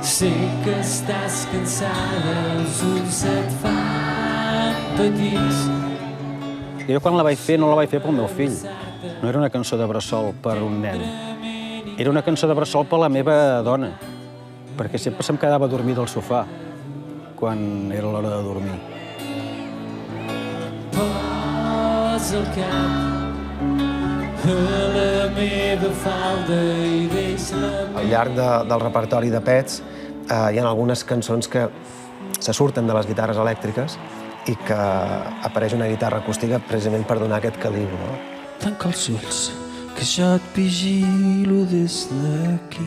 Sé que estàs cansada, els ulls se't fan petits. Jo quan la vaig fer no la vaig fer pel meu fill. No era una cançó de bressol per un nen. Era una cançó de bressol per la meva dona, perquè sempre se'm quedava a dormir del sofà quan era l'hora de dormir. Posa el cap a la meva falda i deixa-la... Al llarg del repertori de Pets hi ha algunes cançons que se surten de les guitarres elèctriques i que apareix una guitarra acústica precisament per donar aquest calibre. Tanca els ulls, que jo et vigilo des d'aquí.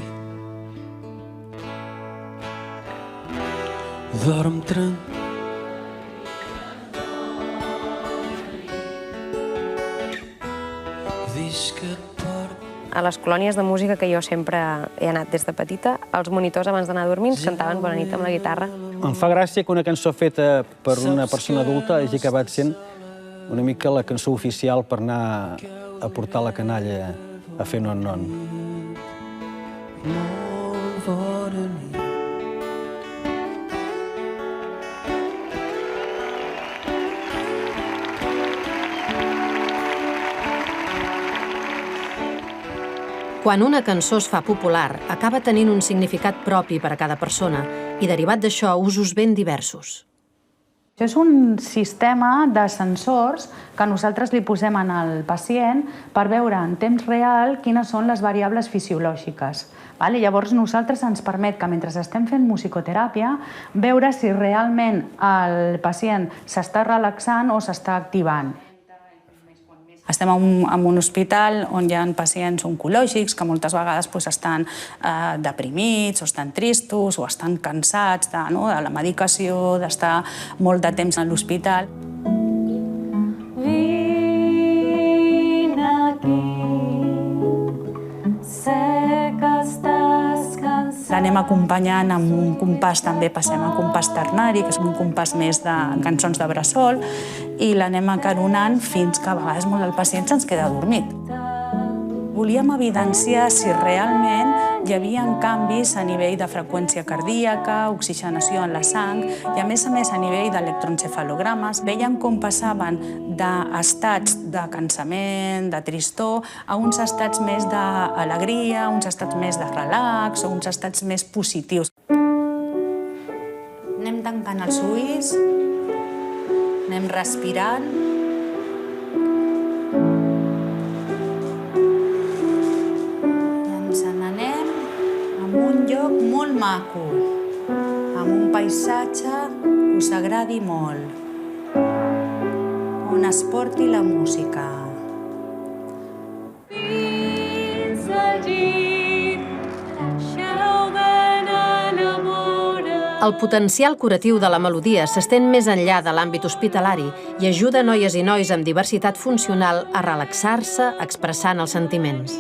Dorm tranquil. A les colònies de música que jo sempre he anat des de petita, els monitors abans d'anar a dormir ens cantaven Bona nit amb la guitarra. Em fa gràcia que una cançó feta per una persona adulta hagi acabat sent una mica la cançó oficial per anar a portar la canalla a fer non-non. Quan una cançó es fa popular, acaba tenint un significat propi per a cada persona i, derivat d'això, usos ben diversos. És un sistema de sensors que nosaltres li posem al pacient per veure en temps real quines són les variables fisiològiques. Llavors, nosaltres ens permet que mentre estem fent musicoteràpia veure si realment el pacient s'està relaxant o s'està activant. Estem en un hospital on hi ha pacients oncològics que moltes vegades estan deprimits o estan tristos o estan cansats de la medicació, d'estar molt de temps a l'hospital. Vine aquí, sé que estàs cansat. L'anem acompanyant amb un compàs, també passem a compàs ternari, que és un compàs més de cançons de bressol, i l'anem acaronant fins que a vegades molt el pacient se'ns queda adormit. Volíem evidenciar si realment hi havia canvis a nivell de freqüència cardíaca, oxigenació en la sang i, a més a nivell d'electroencefalogrames. Vèiem com passaven d'estats de cansament, de tristor, a uns estats més d'alegria, uns estats més de relax o uns estats més positius. Anem tancant els ulls, anem respirant. Un lloc molt maco, amb un paisatge que us agradi molt, on es porti la música. Fins al llit, deixeu d'anar a vora. El potencial curatiu de la melodia s'estén més enllà de l'àmbit hospitalari i ajuda noies i nois amb diversitat funcional a relaxar-se expressant els sentiments.